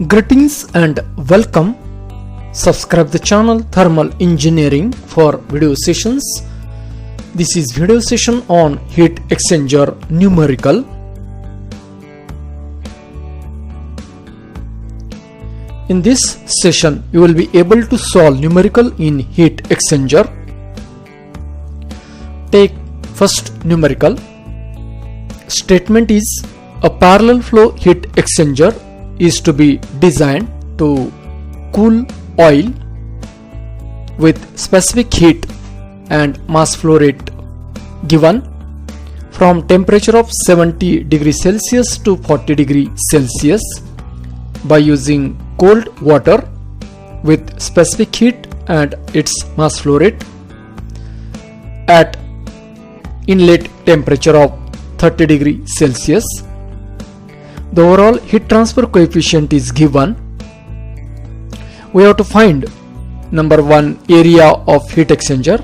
Greetings and welcome. Subscribe the channel Thermal Engineering for video sessions. This is video session on heat exchanger numerical. In this session you will be able to solve numerical in heat exchanger. Take first numerical. Statement is a parallel flow heat exchanger is to be designed to cool oil with specific heat and mass flow rate given from temperature of 70 degrees Celsius to 40 degrees Celsius by using cold water with specific heat and its mass flow rate at inlet temperature of 30 degrees Celsius. The overall heat transfer coefficient is given. We have to find number 1 area of heat exchanger,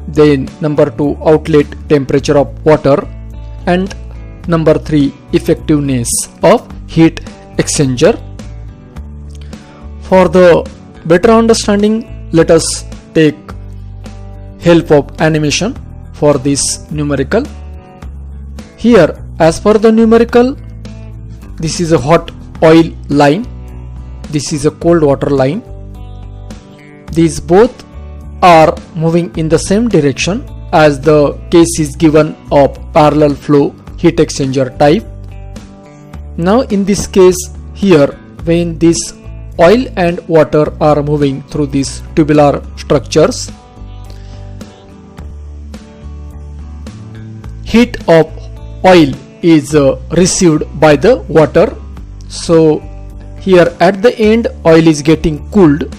then number 2 outlet temperature of water, and number 3 effectiveness of heat exchanger. For the better understanding, let us take help of animation for this numerical. Here, as per the numerical, this is a hot oil line, this is a cold water line. These both are moving in the same direction as the case is given of parallel flow heat exchanger type. Now in this case here, when this oil and water are moving through these tubular structures, heat of oil is received by the water. So here at the end oil is getting cooled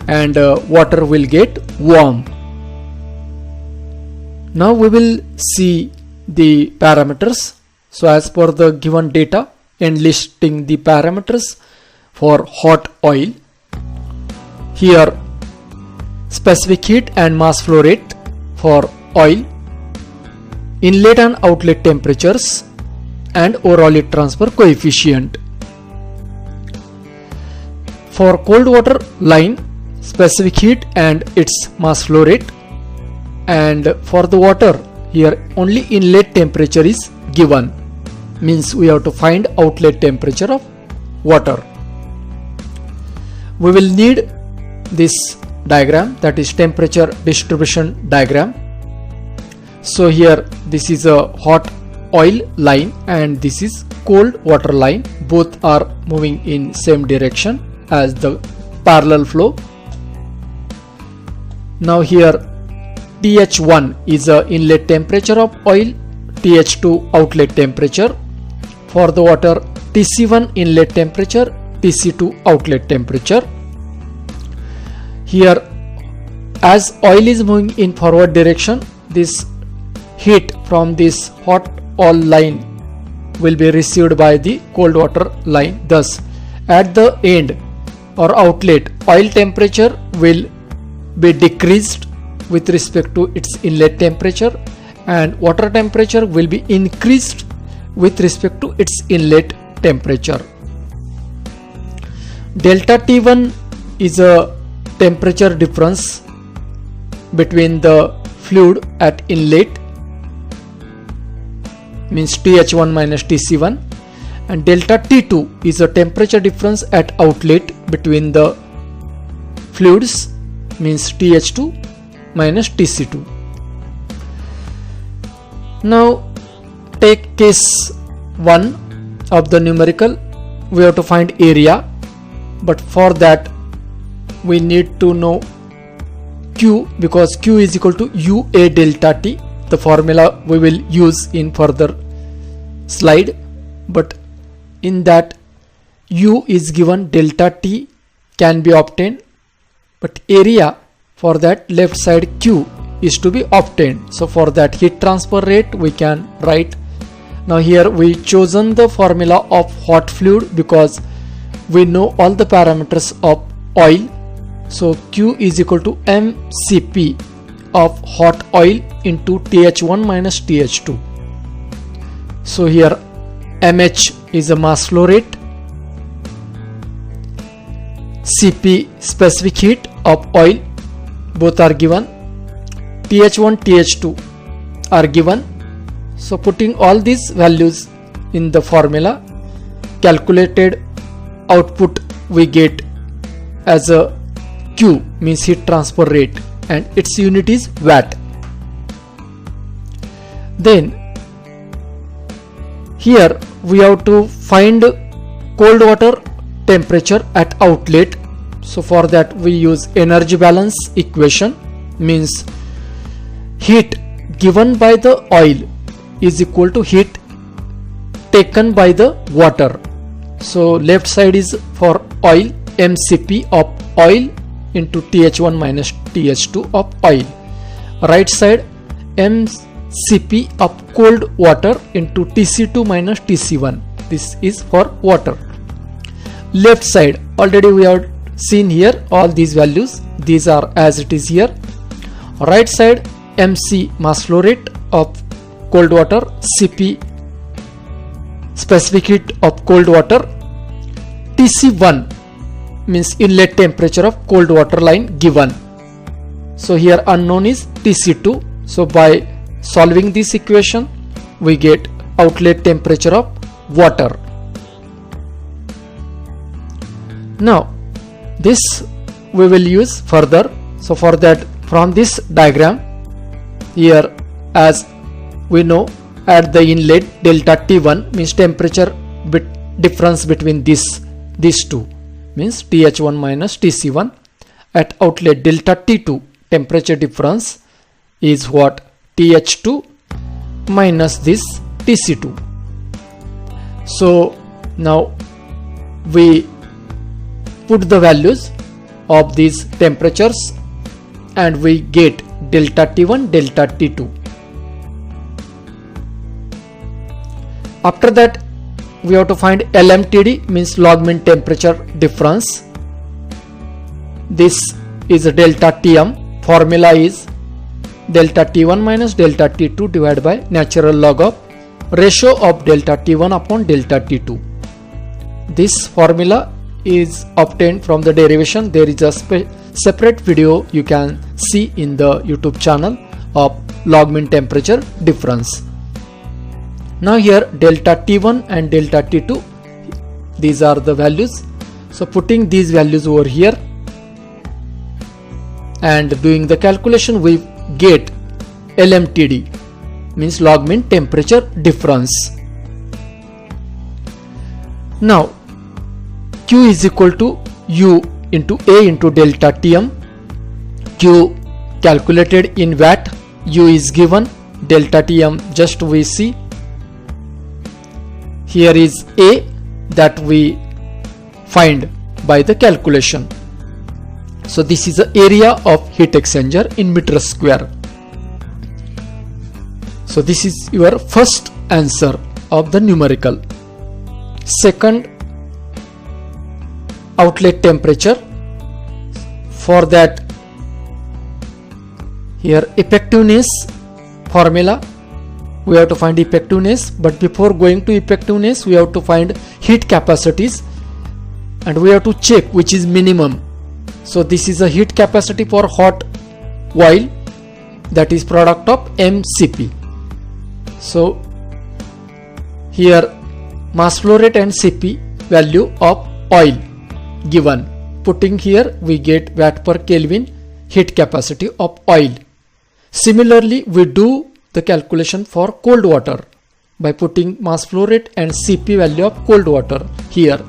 and water will get warm. Now we will see the parameters. So as per the given data and listing the parameters for hot oil, here specific heat and mass flow rate for oil, inlet and outlet temperatures, and overall heat transfer coefficient. For cold water line, specific heat and its mass flow rate, and for the water here only inlet temperature is given, means we have to find outlet temperature of water. We will need this diagram, that is temperature distribution diagram. So here this is a hot oil line and this is cold water line. Both are moving in same direction as the parallel flow. Now here TH1 is the inlet temperature of oil, TH2 outlet temperature. For the water, TC1 inlet temperature, TC2 outlet temperature. Here as oil is moving in forward direction, this heat from this hot oil line will be received by the cold water line. Thus at the end or outlet, oil temperature will be decreased with respect to its inlet temperature and water temperature will be increased with respect to its inlet temperature. Delta T1 is a temperature difference between the fluid at inlet, means TH1 minus TC1, and delta T2 is a temperature difference at outlet between the fluids, means TH2 minus TC2. Now take case 1 of the numerical. We have to find area, but for that we need to know Q, because Q is equal to UA delta T. The formula we will use in further slide, but in that U is given, delta T can be obtained, but area for that left side Q is to be obtained. So for that heat transfer rate we can write. Now here we chosen the formula of hot fluid because we know all the parameters of oil. So Q is equal to mCp of hot oil into TH1 minus TH2. So here mH is a mass flow rate Cp specific heat of oil, both are given. TH1, TH2 are given. So putting all these values in the formula, calculated output we get as a Q, means heat transfer rate, and its unit is watt. Then here we have to find cold water temperature at outlet. So for that we use energy balance equation, means heat given by the oil is equal to heat taken by the water. So left side is for oil, mCp of oil into TH1 minus TH2 of oil. Right side mCp of cold water into TC2 minus TC1. This is for water. Left side already we have seen here all these values. These are as it is here. Right side mc mass flow rate of cold water, Cp specific heat of cold water, TC1 means inlet temperature of cold water line given. So here unknown is TC2. So by solving this equation we get outlet temperature of water. Now this we will use further. So for that, from this diagram here, as we know, at the inlet delta T1 means temperature difference between these two, means TH1 minus TC1. At outlet delta T2 temperature difference is what? TH2 minus this TC2. So now we put the values of these temperatures and we get delta T1, delta T2. After that we have to find LMTD, means log mean temperature difference. This is a delta Tm. Formula is delta T1 minus delta T2 divided by natural log of ratio of delta T1 upon delta T2. This formula is obtained from the derivation. There is a separate video you can see in the YouTube channel of log mean temperature difference. Now here delta T1 and delta T2, these are the values. So putting these values over here and doing the calculation, we get LMTD, means log mean temperature difference. Now Q is equal to U into A into delta Tm. Q calculated in watt, U is given, delta Tm just we see. Here is A that we find by the calculation. So this is the area of heat exchanger in meter square. So this is your first answer of the numerical. Second, outlet temperature. For that, here effectiveness formula, we have to find effectiveness, but before going to effectiveness we have to find heat capacities and we have to check which is minimum. So this is a heat capacity for hot oil, that is product of mCp. So here mass flow rate and Cp value of oil given. Putting here we get watt per Kelvin heat capacity of oil. Similarly we do the calculation for cold water by putting mass flow rate and Cp value of cold water here.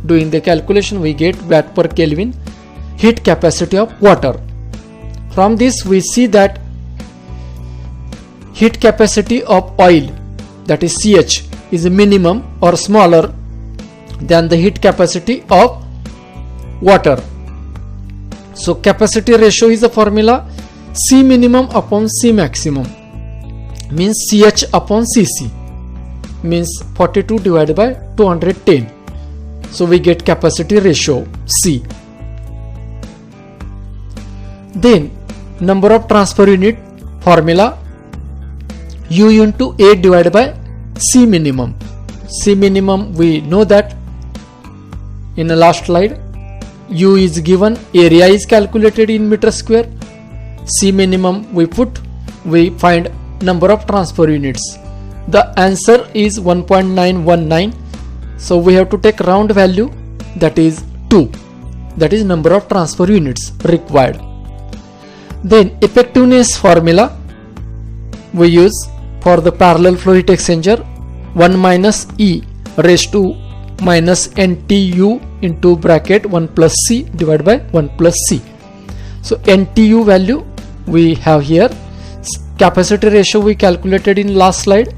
Doing the calculation we get watt per Kelvin heat capacity of water. From this we see that heat capacity of oil, that is Ch, is minimum or smaller than the heat capacity of water. So capacity ratio is a formula C minimum upon C maximum, means Ch upon Cc, means 42 divided by 210. So we get capacity ratio C. Then number of transfer unit formula, U into A divided by C minimum. C minimum we know that in the last slide, U is given, area is calculated in meter square, C minimum we put, we find number of transfer units. The answer is 1.919. So we have to take round value, that is 2. That is number of transfer units required. Then effectiveness formula we use for the parallel flow heat exchanger, 1 minus E raised to minus NTU into bracket 1 plus C divided by 1 plus C. So NTU value we have here, capacity ratio we calculated in last slide.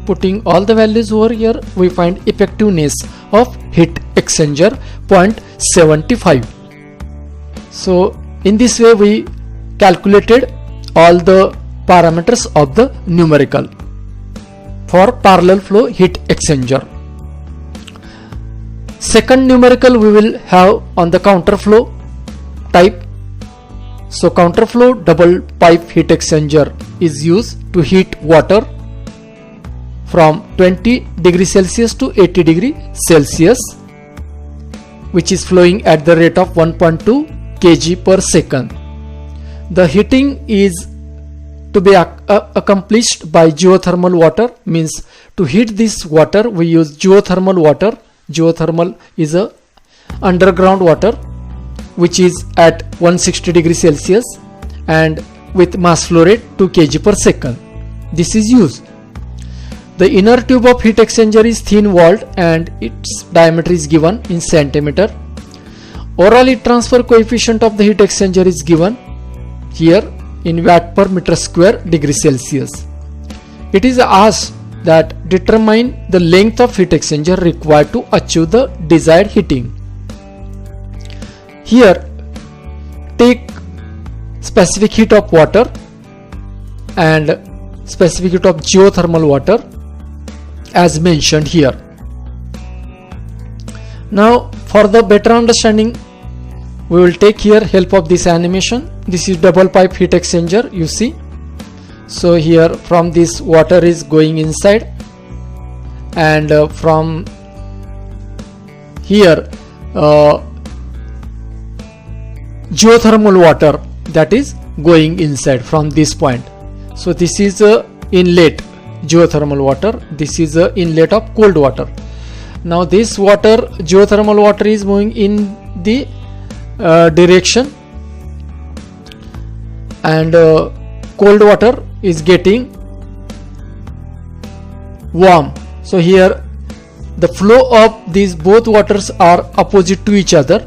Putting all the values over here, we find effectiveness of heat exchanger 0.75. So in this way we calculated all the parameters of the numerical for parallel flow heat exchanger. Second numerical we will have on the counter flow type. So counter flow double pipe heat exchanger is used to heat water from 20 degrees Celsius to 80 degrees Celsius, which is flowing at the rate of 1.2 kg per second. The heating is to be accomplished by geothermal water, means to heat this water we use geothermal water. Geothermal is a underground water which is at 160 degrees Celsius and with mass flow rate 2 kg per second. This is used. The inner tube of heat exchanger is thin walled and its diameter is given in centimeter. Overall heat transfer coefficient of the heat exchanger is given here in watt per meter square degree Celsius. It is asked that determine the length of heat exchanger required to achieve the desired heating. Here take specific heat of water and specific heat of geothermal water as mentioned here. Now for the better understanding, we will take here help of this animation. This is double pipe heat exchanger, you see. So here from this water is going inside and from here geothermal water that is going inside from this point. So this is inlet geothermal water, this is the inlet of cold water. Now this water, geothermal water, is moving in the direction and cold water is getting warm. So here the flow of these both waters are opposite to each other.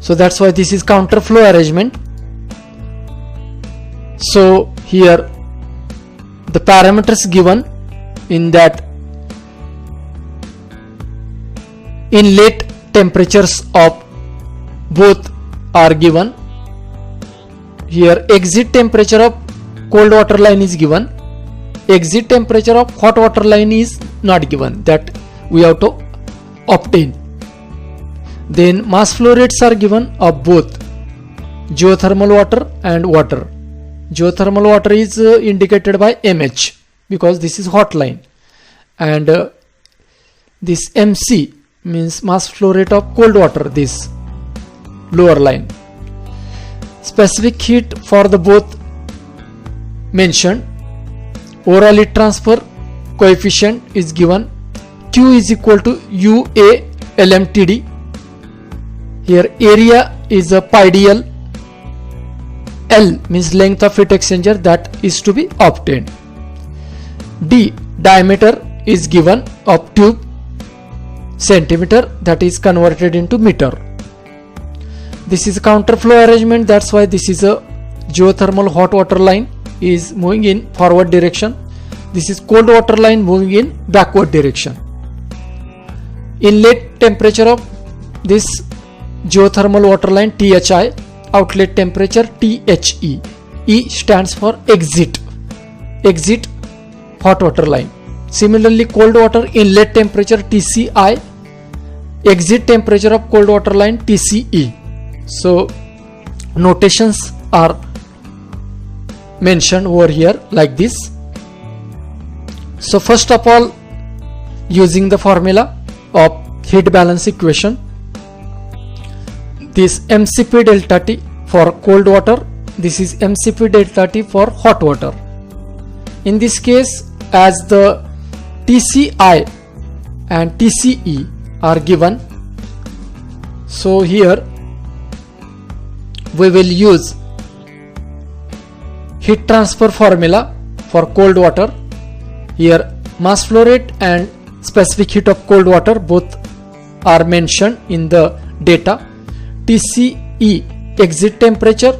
So that's why this is counter flow arrangement. So here the parameters given in that inlet temperatures of both are given. Here exit temperature of cold water line is given, exit temperature of hot water line is not given, that we have to obtain. Then mass flow rates are given of both geothermal water and water. Geothermal water is indicated by mH because this is hot line, and this MC means mass flow rate of cold water, this lower line. Specific heat for the both mentioned. Overall heat transfer coefficient is given. Q is equal to UA LMTD. Here area is a pi dl. L means length of heat exchanger that is to be obtained. D diameter is given of tube, centimeter, that is converted into meter. This is a counter flow arrangement, that's why this is a geothermal hot water line is moving in forward direction. This is cold water line moving in backward direction. Inlet temperature of this geothermal water line THI, outlet temperature THE. E stands for exit hot water line. Similarly cold water inlet temperature TCI, exit temperature of cold water line TCE. So notations are mentioned over here like this. So first of all, using the formula, of heat balance equation. This mCp delta T for cold water, this is mCp delta T for hot water. In this case, as the TCI and TCE are given, so here we will use heat transfer formula for cold water. Here mass flow rate and specific heat of cold water both are mentioned in the data. TCE exit temperature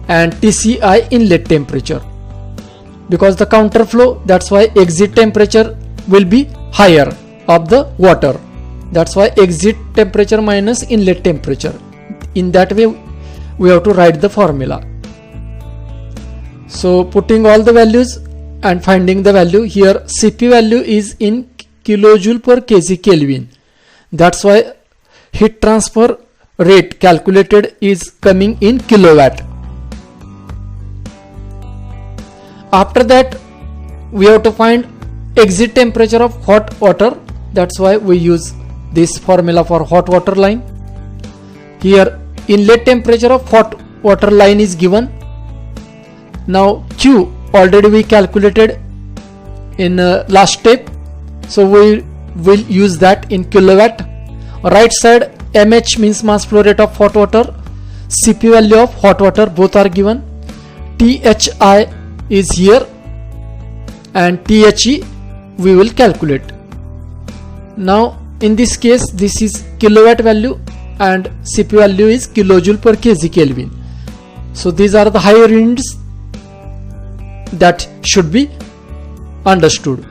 and TCI inlet temperature. Because the counter flow, that's why exit temperature will be higher of the water. That's why exit temperature minus inlet temperature. In that way we have to write the formula. So putting all the values and finding the value, here Cp value is in kilojoule per kg Kelvin. That's why heat transfer rate calculated is coming in kilowatt. After that we have to find exit temperature of hot water. That's why we use this formula for hot water line. Here inlet temperature of hot water line is given. Now Q already we calculated in last step, so we will use that in kilowatt. Right side mH means mass flow rate of hot water, Cp value of hot water both are given, THI is here and THE we will calculate. Now in this case this is kilowatt value and Cp value is kilojoule per kg Kelvin. So these are the higher units that should be understood.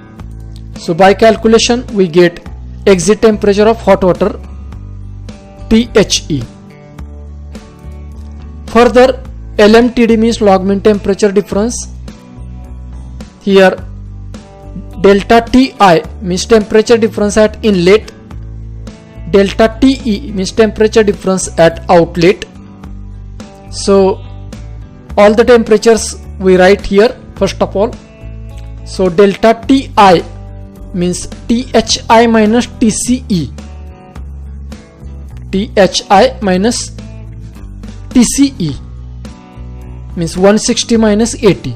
So by calculation we get exit temperature of hot water THE. Further, LMTD means log mean temperature difference. Here delta TI means temperature difference at inlet, delta TE means temperature difference at outlet. So all the temperatures we write here first of all. So delta TI means THI minus TCE, THI minus TCE means 160 minus 80.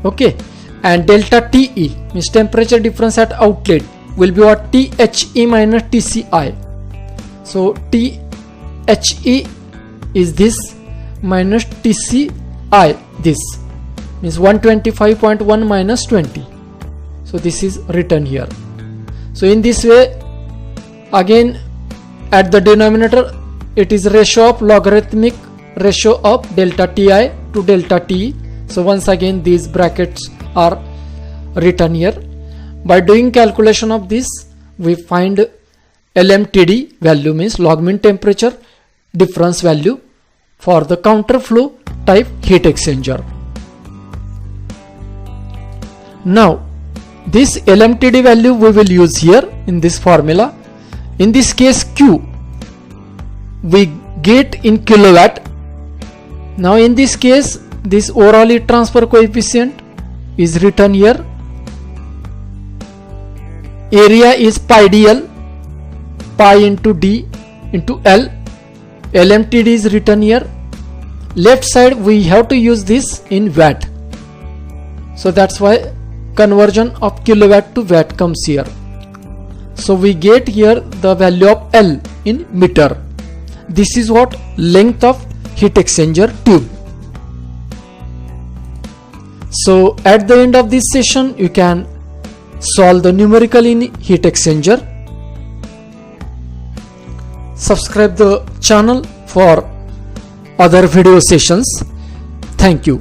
Okay, and delta TE means temperature difference at outlet will be what? THE minus TCI. So THE is this minus TCI this, means 125.1 minus 20. So this is written here. So in this way, again at the denominator it is ratio of logarithmic ratio of delta TI to delta TE. So once again these brackets are written here. By doing calculation of this we find LMTD value means log mean temperature difference value for the counter flow type heat exchanger. Now this LMTD value we will use here in this formula. In this case Q we get in kilowatt. Now in this case this overall heat transfer coefficient is written here. Area is pi dl, pi into d into L. LMTD is written here. Left side we have to use this in watt. So that's why conversion of kilowatt to watt comes here. So we get here the value of L in meter. This is what length of heat exchanger tube. So at the end of this session you can solve the numerical in heat exchanger. Subscribe the channel for other video sessions. Thank you.